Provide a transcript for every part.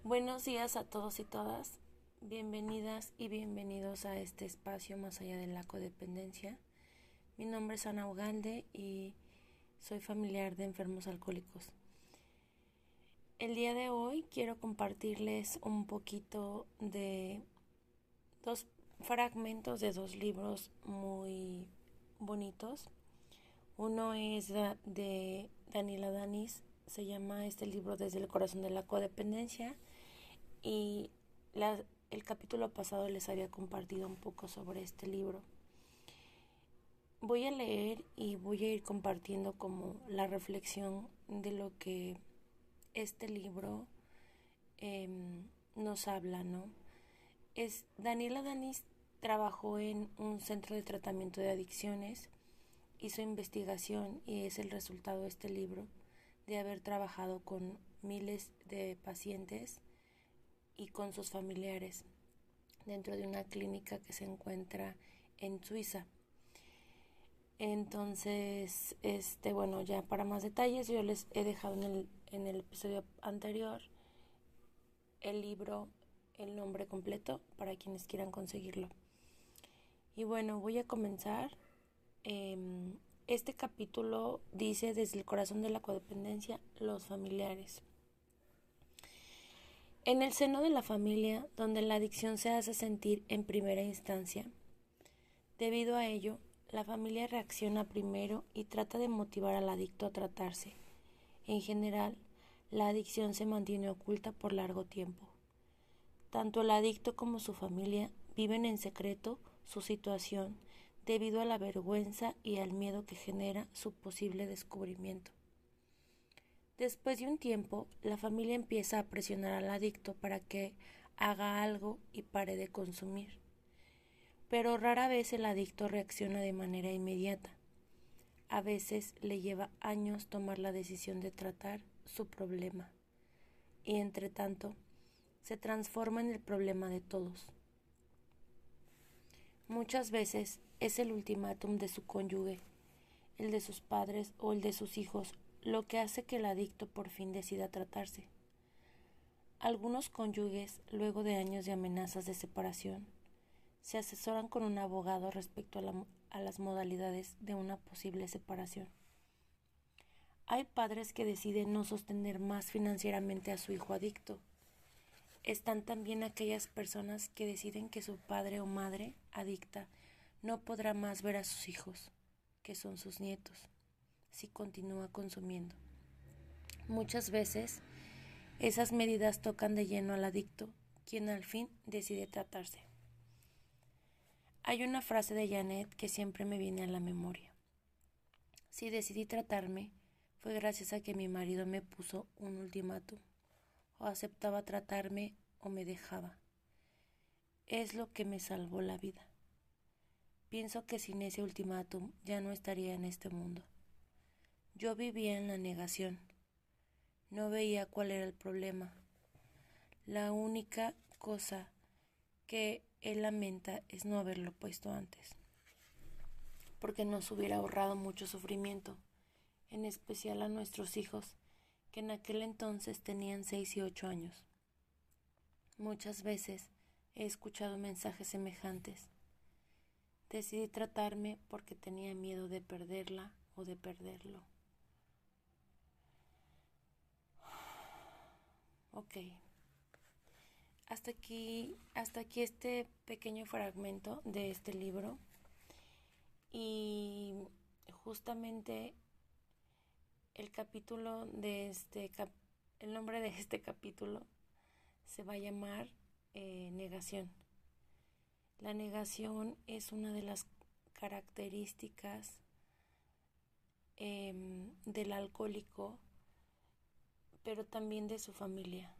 Buenos días a todos y todas. Bienvenidas y bienvenidos a este espacio más allá de la codependencia. Mi nombre es Ana Ugalde y soy familiar de enfermos alcohólicos. El día de hoy quiero compartirles un poquito de dos fragmentos de dos libros muy bonitos. Uno es de Daniela Danis, se llama este libro Desde el corazón de la codependencia, y el capítulo pasado les había compartido un poco sobre este libro. Voy a leer y voy a ir compartiendo como la reflexión de lo que este libro nos habla, ¿no? Daniela Danis trabajó en un centro de tratamiento de adicciones, hizo investigación y es el resultado de este libro de haber trabajado con miles de pacientes y con sus familiares dentro de una clínica que se encuentra en Suiza. Entonces, bueno, ya para más detalles yo les he dejado en el episodio anterior el libro, el nombre completo para quienes quieran conseguirlo. Y bueno, voy a comenzar. Este capítulo dice: desde el corazón de la codependencia, los familiares. En el seno de la familia, donde la adicción se hace sentir en primera instancia. Debido a ello, la familia reacciona primero y trata de motivar al adicto a tratarse. En general, la adicción se mantiene oculta por largo tiempo. Tanto el adicto como su familia viven en secreto su situación debido a la vergüenza y al miedo que genera su posible descubrimiento. Después de un tiempo, la familia empieza a presionar al adicto para que haga algo y pare de consumir. Pero rara vez el adicto reacciona de manera inmediata. A veces le lleva años tomar la decisión de tratar su problema y, entre tanto, se transforma en el problema de todos. Muchas veces es el ultimátum de su cónyuge, el de sus padres o el de sus hijos, lo que hace que el adicto por fin decida tratarse. Algunos cónyuges, luego de años de amenazas de separación, se asesoran con un abogado respecto a las modalidades de una posible separación. Hay padres que deciden no sostener más financieramente a su hijo adicto. Están también aquellas personas que deciden que su padre o madre adicta no podrá más ver a sus hijos, que son sus nietos, si continúa consumiendo. Muchas veces, esas medidas tocan de lleno al adicto, quien al fin decide tratarse. Hay una frase de Janet que siempre me viene a la memoria. Si decidí tratarme, fue gracias a que mi marido me puso un ultimátum. O aceptaba tratarme o me dejaba. Es lo que me salvó la vida. Pienso que sin ese ultimátum ya no estaría en este mundo. Yo vivía en la negación. No veía cuál era el problema. La única cosa que él lamenta es no haberlo puesto antes, porque nos hubiera ahorrado mucho sufrimiento, en especial a nuestros hijos, que en aquel entonces tenían 6 y 8 años. Muchas veces he escuchado mensajes semejantes. Decidí tratarme porque tenía miedo de perderla o de perderlo. Ok. Hasta aquí este pequeño fragmento de este libro. Y justamente el capítulo de el nombre de este capítulo se va a llamar negación. La negación es una de las características del alcohólico, pero también de su familia,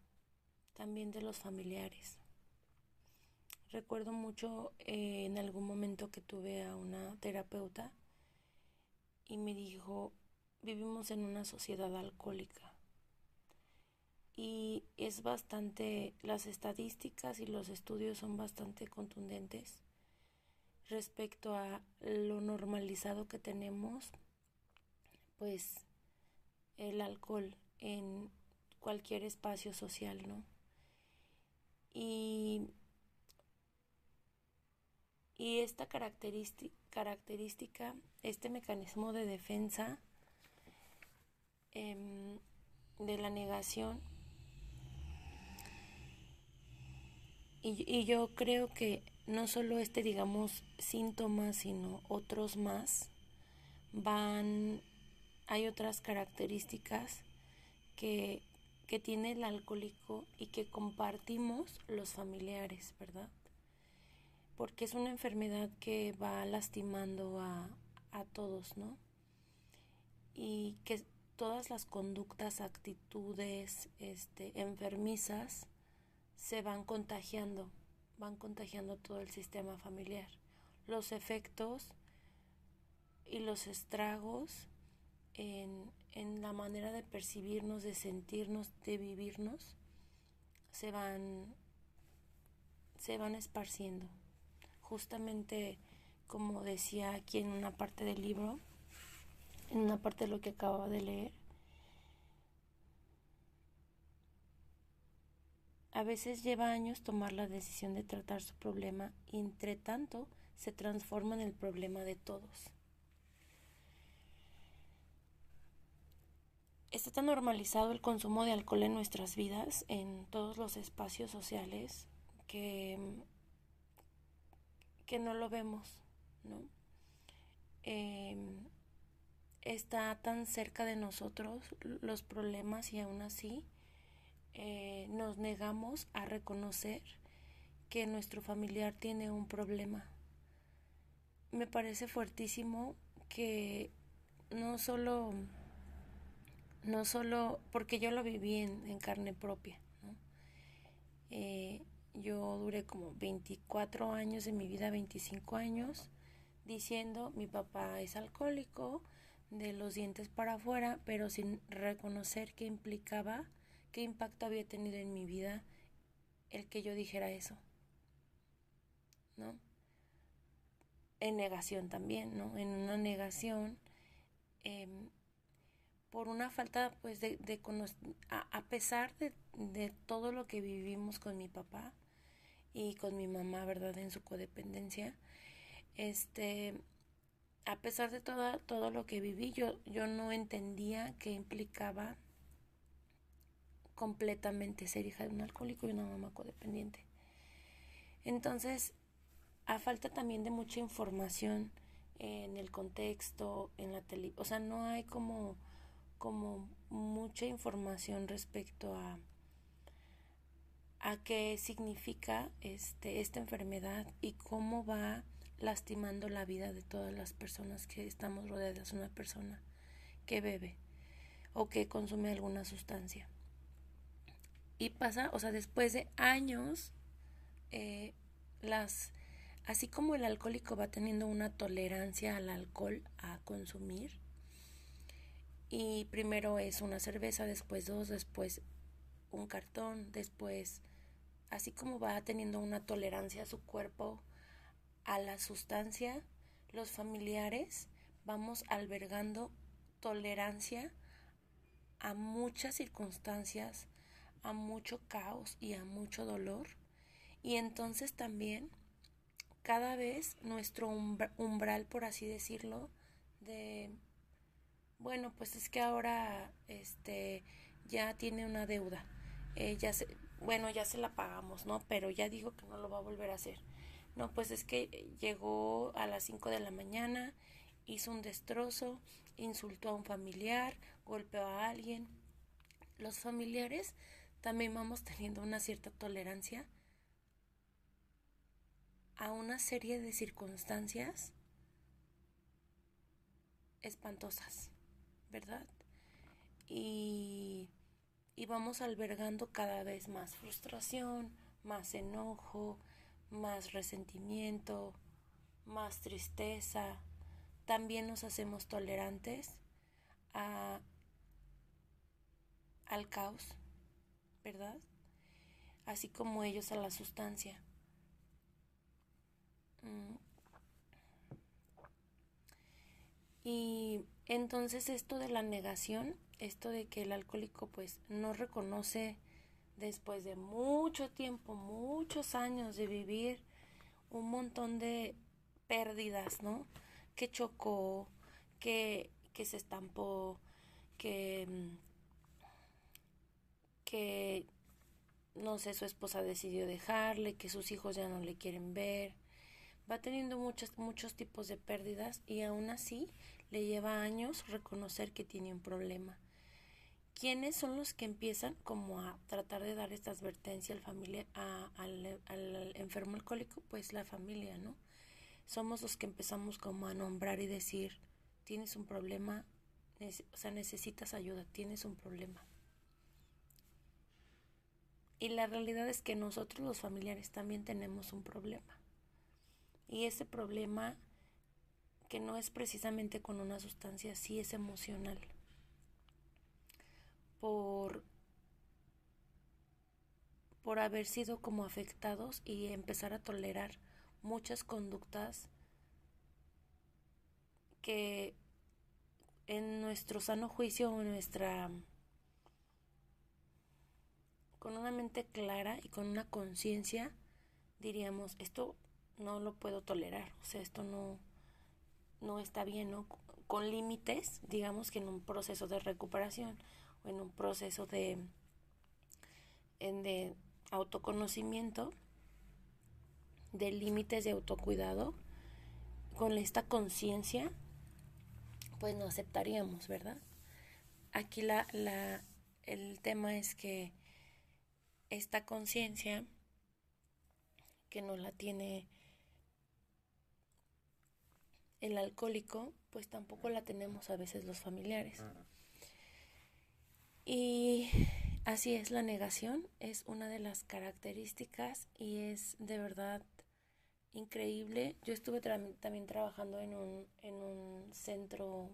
también de los familiares. Recuerdo mucho en algún momento que tuve a una terapeuta y me dijo: vivimos en una sociedad alcohólica. Y es bastante, las estadísticas y los estudios son bastante contundentes respecto a lo normalizado que tenemos, pues, el alcohol en cualquier espacio social, ¿no? Y, y esta característica, este mecanismo de defensa de la negación, y yo creo que no solo digamos, síntomas, sino otros más, hay otras características que, que tiene el alcohólico y que compartimos los familiares, ¿verdad? Porque es una enfermedad que va lastimando a todos, ¿no? Y que todas las conductas, actitudes, enfermizas se van contagiando todo el sistema familiar. Los efectos y los estragos en la manera de percibirnos, de sentirnos, de vivirnos, se van esparciendo. Justamente como decía aquí en una parte del libro, en una parte de lo que acababa de leer, a veces lleva años tomar la decisión de tratar su problema y entre tanto se transforma en el problema de todos. Está tan normalizado el consumo de alcohol en nuestras vidas, en todos los espacios sociales, que no lo vemos, ¿no? Está tan cerca de nosotros los problemas y aún así nos negamos a reconocer que nuestro familiar tiene un problema. Me parece fuertísimo que no solo porque yo lo viví en carne propia, ¿no? Yo duré como 24 años de mi vida, 25 años, diciendo mi papá es alcohólico, de los dientes para afuera, pero sin reconocer qué implicaba, qué impacto había tenido en mi vida el que yo dijera eso, ¿no? En negación también, ¿no? En una negación, eh, por una falta, pues, de a pesar de todo lo que vivimos con mi papá y con mi mamá, ¿verdad? En su codependencia, a pesar de todo lo que viví, yo no entendía qué implicaba completamente ser hija de un alcohólico y una mamá codependiente. Entonces, a falta también de mucha información en el contexto, en la tele, o sea, no hay como mucha información respecto a qué significa esta enfermedad y cómo va lastimando la vida de todas las personas que estamos rodeadas de una persona que bebe o que consume alguna sustancia. Y pasa, o sea, después de años, eh, así como el alcohólico va teniendo una tolerancia al alcohol a consumir, y primero es una cerveza, después dos, después un cartón, después, así como va teniendo una tolerancia a su cuerpo a la sustancia, los familiares vamos albergando tolerancia a muchas circunstancias, a mucho caos y a mucho dolor. Y entonces también cada vez nuestro umbral, por así decirlo, de, bueno, pues es que ahora ya tiene una deuda, ya se la pagamos, ¿no? Pero ya digo que no lo va a volver a hacer. No, pues es que llegó a las 5 de la mañana, hizo un destrozo, insultó a un familiar, golpeó a alguien. Los familiares también vamos teniendo una cierta tolerancia a una serie de circunstancias espantosas, ¿verdad? Y vamos albergando cada vez más frustración, más enojo, más resentimiento, más tristeza. También nos hacemos tolerantes al caos, ¿verdad? Así como ellos a la sustancia. Y entonces esto de la negación, esto de que el alcohólico pues no reconoce después de mucho tiempo, muchos años de vivir un montón de pérdidas, ¿no? Que chocó, que se estampó, que no sé, su esposa decidió dejarle, que sus hijos ya no le quieren ver. Va teniendo muchos tipos de pérdidas y aún así le lleva años reconocer que tiene un problema. ¿Quiénes son los que empiezan como a tratar de dar esta advertencia al enfermo alcohólico? Pues la familia, ¿no? Somos los que empezamos como a nombrar y decir, tienes un problema, o sea, necesitas ayuda, tienes un problema. Y la realidad es que nosotros los familiares también tenemos un problema. Y ese problema, que no es precisamente con una sustancia, sí es emocional. Por haber sido como afectados y empezar a tolerar muchas conductas que en nuestro sano juicio o con una mente clara y con una conciencia diríamos, esto no lo puedo tolerar, o sea, esto no está bien, ¿no? Con límites, digamos que en un proceso de recuperación o en un proceso de autoconocimiento, de límites de autocuidado, con esta conciencia, pues no aceptaríamos, ¿verdad? Aquí el tema es que esta conciencia que no la tiene el alcohólico, pues tampoco la tenemos a veces los familiares. Y así es, la negación es una de las características y es de verdad increíble. Yo estuve también trabajando en un centro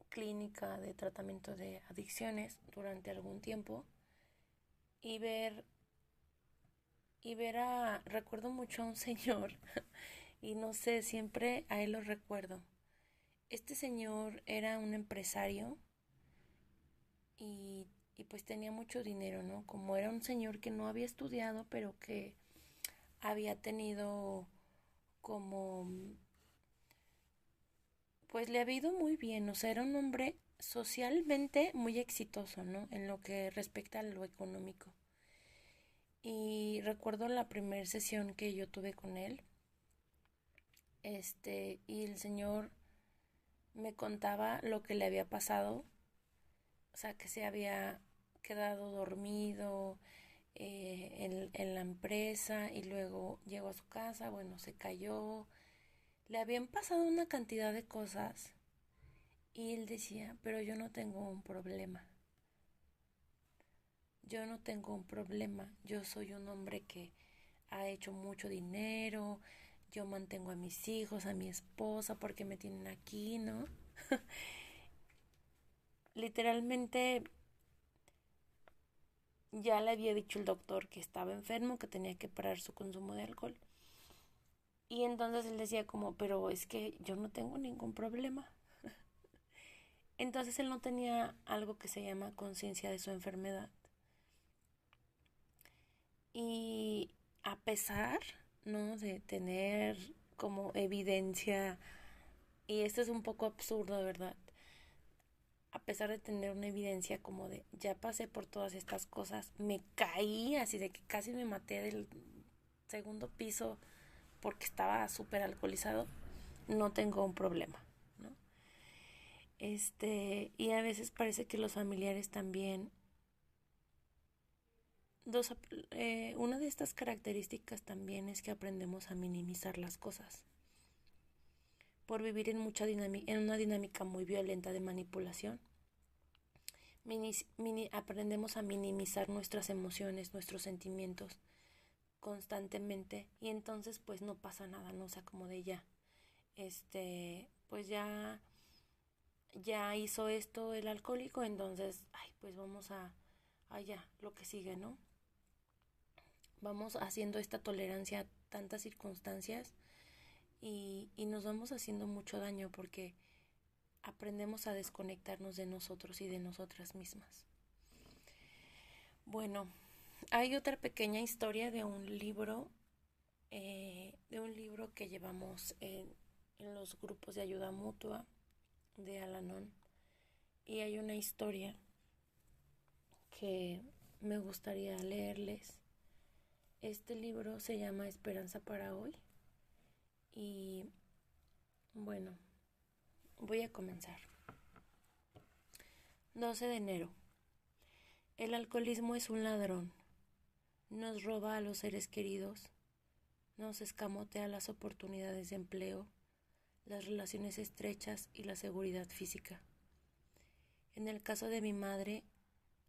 clínica de tratamiento de adicciones durante algún tiempo y recuerdo mucho a un señor y no sé, siempre a él lo recuerdo. Este señor era un empresario y pues tenía mucho dinero, ¿no? Como era un señor que no había estudiado, pero que había tenido como, pues le había ido muy bien, o sea, era un hombre socialmente muy exitoso, ¿no? En lo que respecta a lo económico. Y recuerdo la primera sesión que yo tuve con él, y el señor me contaba lo que le había pasado, o sea, que se había quedado dormido en la empresa y luego llegó a su casa, bueno, se cayó, le habían pasado una cantidad de cosas y él decía, pero yo no tengo un problema. Yo no tengo un problema. Yo soy un hombre que ha hecho mucho dinero. Yo mantengo a mis hijos, a mi esposa, porque me tienen aquí, ¿no? Literalmente ya le había dicho el doctor que estaba enfermo, que tenía que parar su consumo de alcohol. Y entonces él decía como, pero es que yo no tengo ningún problema. Entonces él no tenía algo que se llama conciencia de su enfermedad. Y a pesar, ¿no? De tener como evidencia, y esto es un poco absurdo, ¿verdad? A pesar de tener una evidencia como de ya pasé por todas estas cosas, me caí así de que casi me maté del segundo piso porque estaba súper alcoholizado, no tengo un problema, ¿no? Y a veces parece que los familiares también una de estas características también es que aprendemos a minimizar las cosas. Por vivir en una dinámica muy violenta de manipulación, aprendemos a minimizar nuestras emociones, nuestros sentimientos constantemente y entonces pues no pasa nada, no, o sea, como de ya, pues ya hizo esto el alcohólico, entonces, ay, pues vamos allá, lo que sigue, ¿no? Vamos haciendo esta tolerancia a tantas circunstancias y nos vamos haciendo mucho daño porque aprendemos a desconectarnos de nosotros y de nosotras mismas. Bueno, hay otra pequeña historia de un libro que llevamos en los grupos de ayuda mutua de Al-Anon. Y hay una historia que me gustaría leerles. Este libro se llama Esperanza para hoy. Y bueno, voy a comenzar. 12 de enero. El alcoholismo es un ladrón. Nos roba a los seres queridos, nos escamotea las oportunidades de empleo, las relaciones estrechas y la seguridad física. En el caso de mi madre,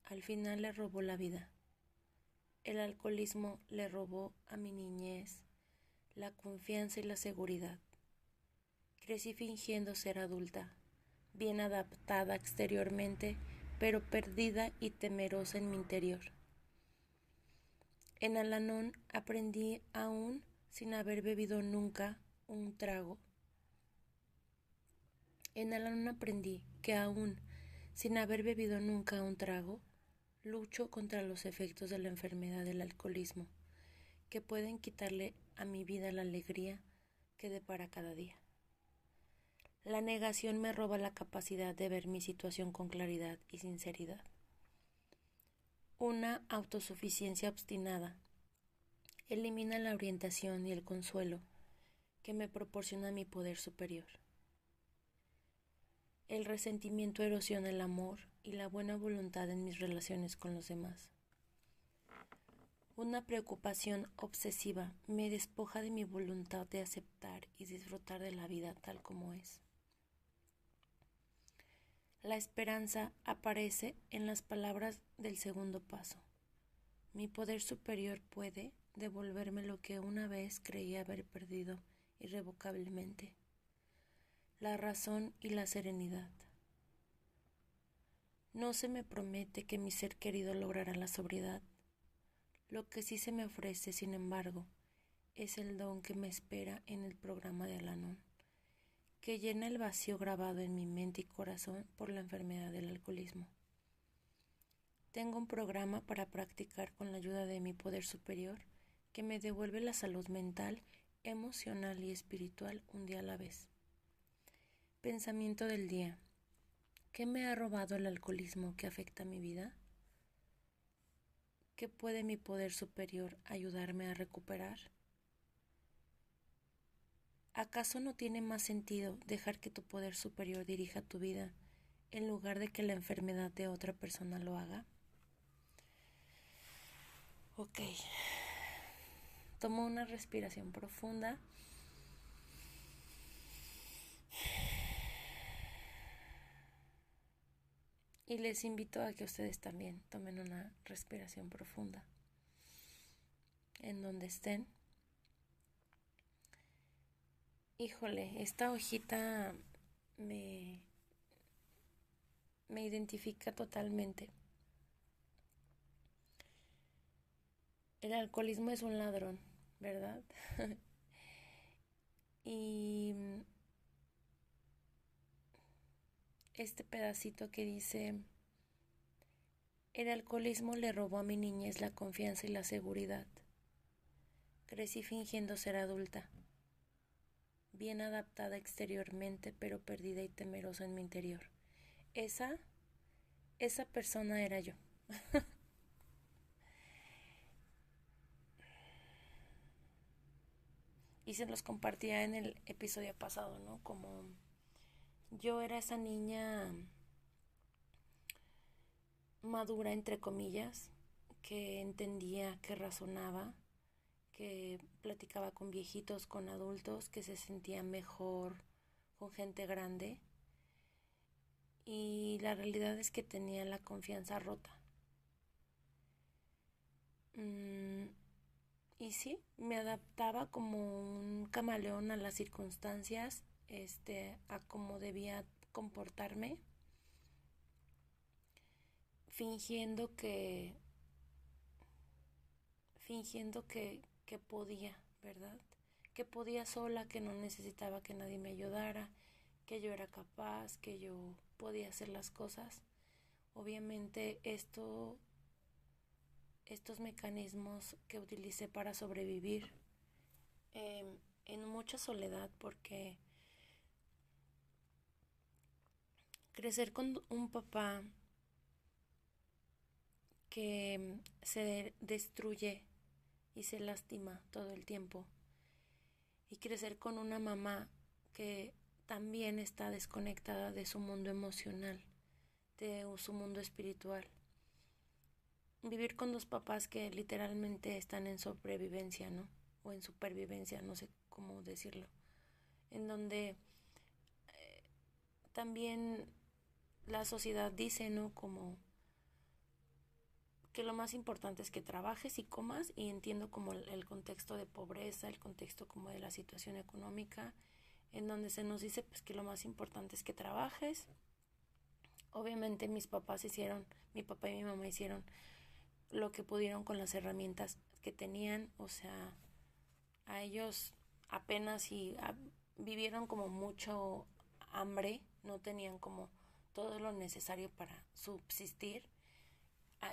al final le robó la vida. El alcoholismo le robó a mi niñez la confianza y la seguridad. Crecí fingiendo ser adulta, bien adaptada exteriormente, pero perdida y temerosa en mi interior. En Al-Anon aprendí aún sin haber bebido nunca un trago. En Al-Anon aprendí que aún sin haber bebido nunca un trago, lucho contra los efectos de la enfermedad del alcoholismo, que pueden quitarle a mi vida la alegría que depara cada día. La negación me roba la capacidad de ver mi situación con claridad y sinceridad. Una autosuficiencia obstinada elimina la orientación y el consuelo que me proporciona mi poder superior. El resentimiento erosiona el amor y la buena voluntad en mis relaciones con los demás. Una preocupación obsesiva me despoja de mi voluntad de aceptar y disfrutar de la vida tal como es. La esperanza aparece en las palabras del segundo paso. Mi poder superior puede devolverme lo que una vez creí haber perdido irrevocablemente: la razón y la serenidad. No se me promete que mi ser querido logrará la sobriedad. Lo que sí se me ofrece, sin embargo, es el don que me espera en el programa de Al-Anon, que llena el vacío grabado en mi mente y corazón por la enfermedad del alcoholismo. Tengo un programa para practicar con la ayuda de mi poder superior que me devuelve la salud mental, emocional y espiritual un día a la vez. Pensamiento del día. ¿Qué me ha robado el alcoholismo que afecta mi vida? ¿Qué puede mi poder superior ayudarme a recuperar? ¿Acaso no tiene más sentido dejar que tu poder superior dirija tu vida en lugar de que la enfermedad de otra persona lo haga? Ok. Tomo una respiración profunda. Y les invito a que ustedes también tomen una respiración profunda en donde estén. Híjole, esta hojita me identifica totalmente. El alcoholismo es un ladrón, ¿verdad? Y este pedacito que dice: el alcoholismo le robó a mi niñez la confianza y la seguridad. Crecí fingiendo ser adulta, bien adaptada exteriormente, pero perdida y temerosa en mi interior. Esa persona era yo. Y se los compartía en el episodio pasado, ¿no? Como yo era esa niña madura, entre comillas, que entendía, que razonaba, que platicaba con viejitos, con adultos, que se sentía mejor con gente grande. Y la realidad es que tenía la confianza rota. Y sí, me adaptaba como un camaleón a las circunstancias, a cómo debía comportarme, fingiendo que podía, ¿verdad? Que podía sola, que no necesitaba que nadie me ayudara, que yo era capaz, que yo podía hacer las cosas. Obviamente esto estos mecanismos que utilicé para sobrevivir en mucha soledad, porque crecer con un papá que se destruye y se lastima todo el tiempo, y crecer con una mamá que también está desconectada de su mundo emocional, de su mundo espiritual. Vivir con dos papás que literalmente están en sobrevivencia, ¿no? O en supervivencia, no sé cómo decirlo. En donde también la sociedad dice, ¿no? Como que lo más importante es que trabajes y comas, y entiendo como el contexto de pobreza, el contexto como de la situación económica, en donde se nos dice pues que lo más importante es que trabajes. Obviamente mi papá y mi mamá hicieron lo que pudieron con las herramientas que tenían, o sea, a ellos apenas vivieron como mucho hambre, no tenían como todo lo necesario para subsistir.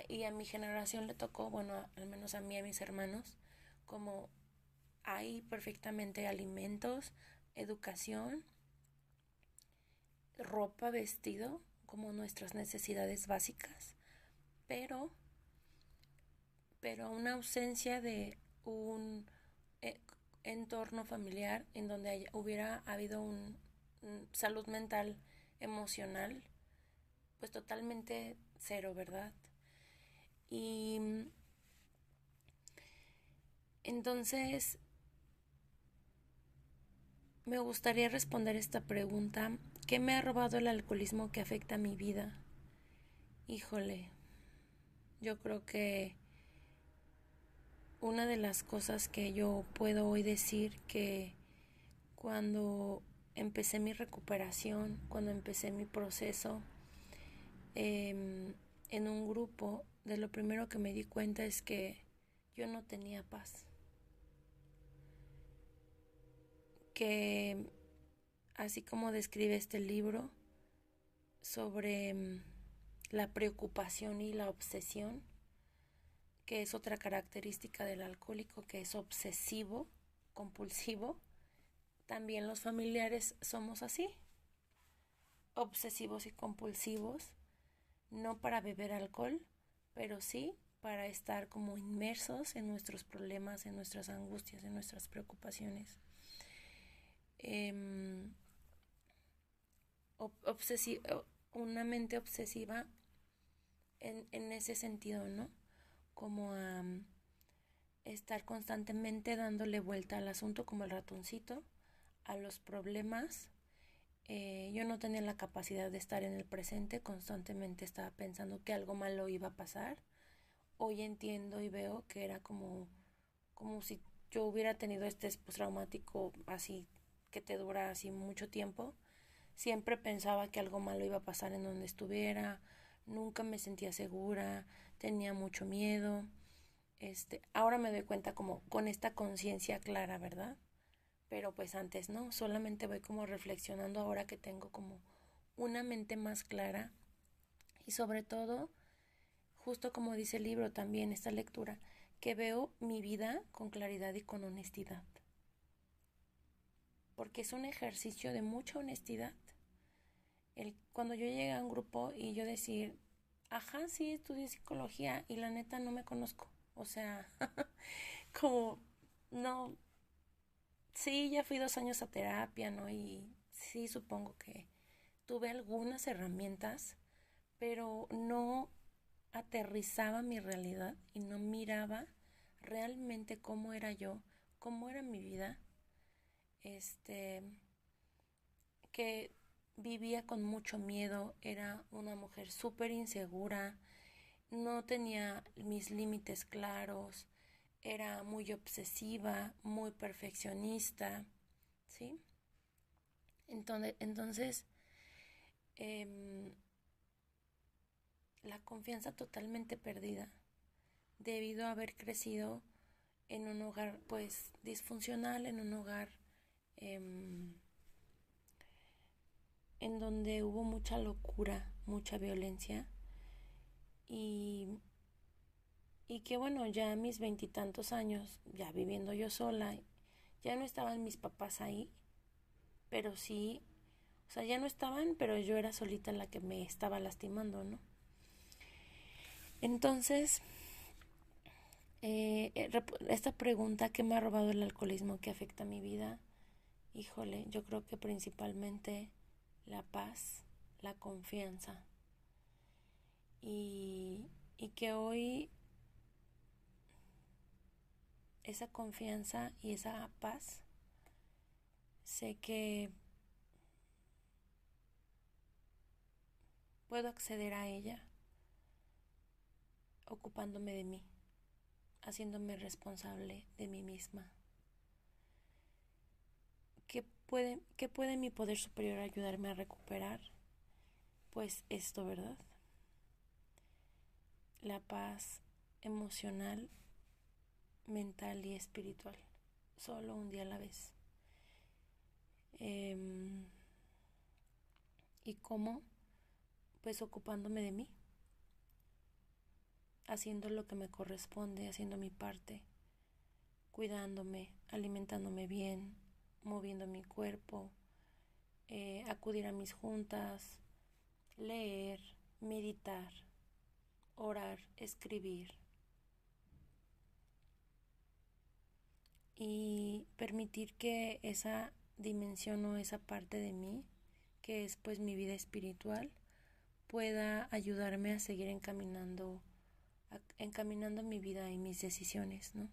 Y a mi generación le tocó, bueno, al menos a mí y a mis hermanos, como hay perfectamente alimentos, educación, ropa, vestido, como nuestras necesidades básicas, pero, pero una ausencia de un eh, entorno familiar en donde hubiera habido un salud mental, emocional, pues totalmente cero, ¿verdad? Y entonces me gustaría responder esta pregunta: ¿qué me ha robado el alcoholismo que afecta mi vida? Híjole, yo creo que una de las cosas que yo puedo hoy decir, que cuando empecé mi recuperación, cuando empecé mi proceso en un grupo, de lo primero que me di cuenta es que yo no tenía paz. Que así como describe este libro sobre la preocupación y la obsesión, que es otra característica del alcohólico, que es obsesivo, compulsivo, también los familiares somos así, obsesivos y compulsivos, no para beber alcohol, pero sí para estar como inmersos en nuestros problemas, en nuestras angustias, en nuestras preocupaciones. Una mente obsesiva en ese sentido, ¿no? Como a estar constantemente dándole vuelta al asunto como el ratoncito, a los problemas. Yo no tenía la capacidad de estar en el presente, constantemente estaba pensando que algo malo iba a pasar. Hoy entiendo y veo que era como si yo hubiera tenido este postraumático así que te dura así mucho tiempo. Siempre pensaba que algo malo iba a pasar en donde estuviera, nunca me sentía segura, tenía mucho miedo. Ahora me doy cuenta como con esta conciencia clara, ¿verdad? Pero pues antes no, solamente voy como reflexionando ahora que tengo como una mente más clara, y sobre todo, justo como dice el libro también, esta lectura, que veo mi vida con claridad y con honestidad. Porque es un ejercicio de mucha honestidad. Cuando yo llegué a un grupo y yo decir, ajá, sí, estudié psicología y la neta no me conozco. O sea, como, no, sí, ya fui 2 años a terapia, ¿no? Y sí, supongo que tuve algunas herramientas, pero no aterrizaba mi realidad y no miraba realmente cómo era yo, cómo era mi vida, que vivía con mucho miedo, era una mujer súper insegura, no tenía mis límites claros, era muy obsesiva, muy perfeccionista, ¿sí? Entonces la confianza totalmente perdida debido a haber crecido en un hogar pues disfuncional, en un hogar en donde hubo mucha locura, mucha violencia, y Y que bueno, ya a mis 20 y tantos años, ya viviendo yo sola, ya no estaban mis papás ahí, pero sí, o sea, ya no estaban, pero yo era solita la que me estaba lastimando, ¿no? Entonces, esta pregunta, ¿qué me ha robado el alcoholismo que afecta mi vida? Híjole, yo creo que principalmente la paz, la confianza y, y que hoy esa confianza y esa paz sé que puedo acceder a ella ocupándome de mí, haciéndome responsable de mí misma. ¿Qué puede mi poder superior ayudarme a recuperar? Pues esto, ¿verdad? La paz emocional, mental y espiritual, solo un día a la vez. ¿Y cómo? Pues ocupándome de mí, haciendo lo que me corresponde, haciendo mi parte, cuidándome, alimentándome bien, moviendo mi cuerpo, acudir a mis juntas, leer, meditar, orar, escribir y permitir que esa dimensión o esa parte de mí, que es pues mi vida espiritual, pueda ayudarme a seguir encaminando mi vida y mis decisiones, ¿no?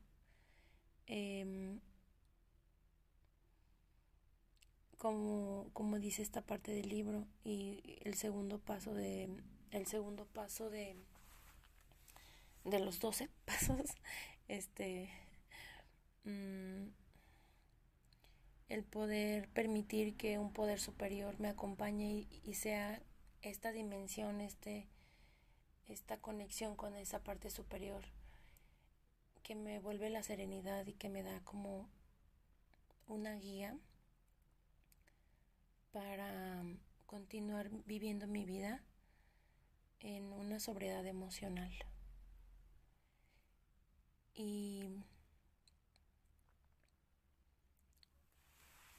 Como dice esta parte del libro y el segundo paso de los 12 pasos, mm, el poder permitir que un poder superior me acompañe y sea esta dimensión, esta conexión con esa parte superior que me vuelve la serenidad y que me da como una guía para continuar viviendo mi vida en una sobriedad emocional.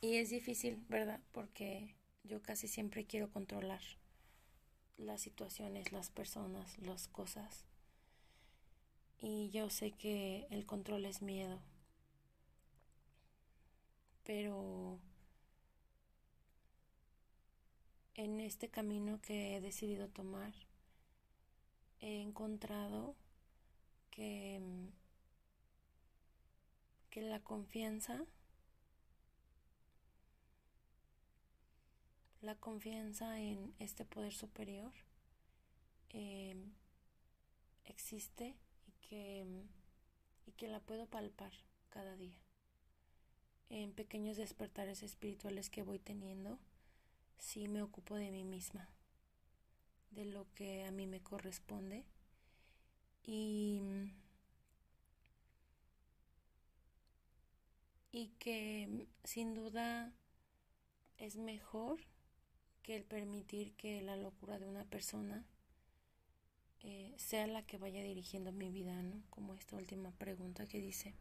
Y es difícil, ¿verdad? Porque yo casi siempre quiero controlar las situaciones, las personas, las cosas. Y yo sé que el control es miedo. Pero en este camino que he decidido tomar, he encontrado que, que la confianza en este poder superior eh, existe y que la puedo palpar cada día. En pequeños despertares espirituales que voy teniendo, sí me ocupo de mí misma, de lo que a mí me corresponde y que sin duda es mejor que el permitir que la locura de una persona sea la que vaya dirigiendo mi vida, ¿no? Como esta última pregunta que dice: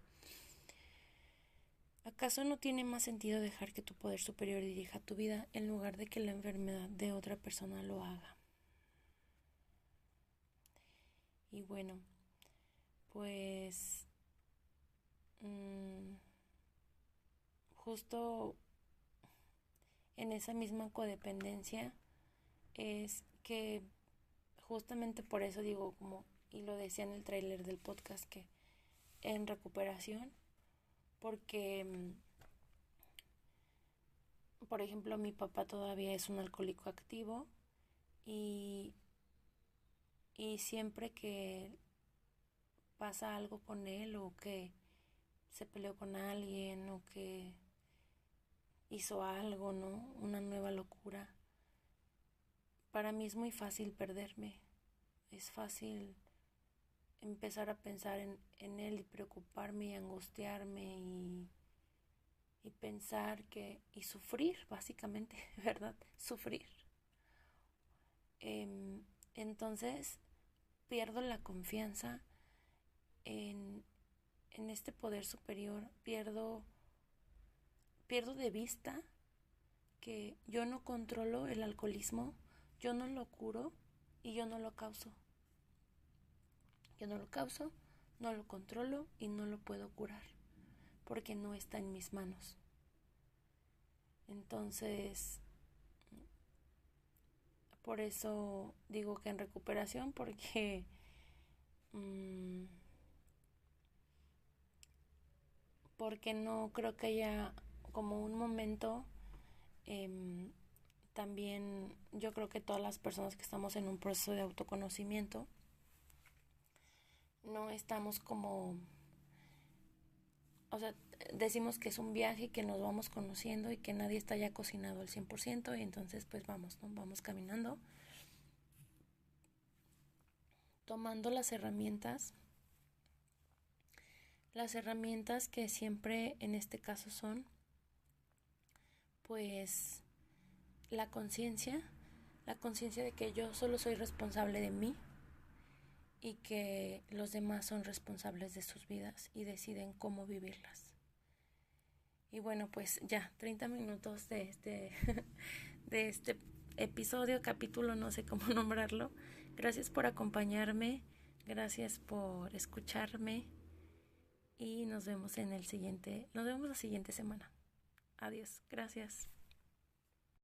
¿acaso no tiene más sentido dejar que tu poder superior dirija tu vida en lugar de que la enfermedad de otra persona lo haga? Y bueno, pues justo en esa misma codependencia es que justamente por eso digo, como y lo decía en el tráiler del podcast, que en recuperación, porque por ejemplo mi papá todavía es un alcohólico activo y siempre que pasa algo con él o que se peleó con alguien o que hizo algo, ¿no? Una nueva locura. Para mí es muy fácil perderme. Es fácil empezar a pensar en él y preocuparme y angustiarme y pensar y sufrir, básicamente, ¿verdad? Sufrir. Entonces pierdo la confianza en, en este poder superior, pierdo de vista que yo no controlo el alcoholismo, yo no lo curo y yo no lo causo. Yo no lo causo, no lo controlo y no lo puedo curar, porque no está en mis manos. Entonces, por eso digo que en recuperación, porque no creo que haya como un momento. También yo creo que todas las personas que estamos en un proceso de autoconocimiento no estamos como, o sea, decimos que es un viaje y que nos vamos conociendo y que nadie está ya cocinado al 100% y entonces pues vamos, ¿no? Vamos caminando, tomando las herramientas que siempre en este caso son pues la conciencia de que yo solo soy responsable de mí y que los demás son responsables de sus vidas y deciden cómo vivirlas. Y bueno, pues ya, 30 minutos de de este episodio, capítulo, no sé cómo nombrarlo. Gracias por acompañarme, gracias por escucharme y nos vemos la siguiente semana. Adiós, gracias.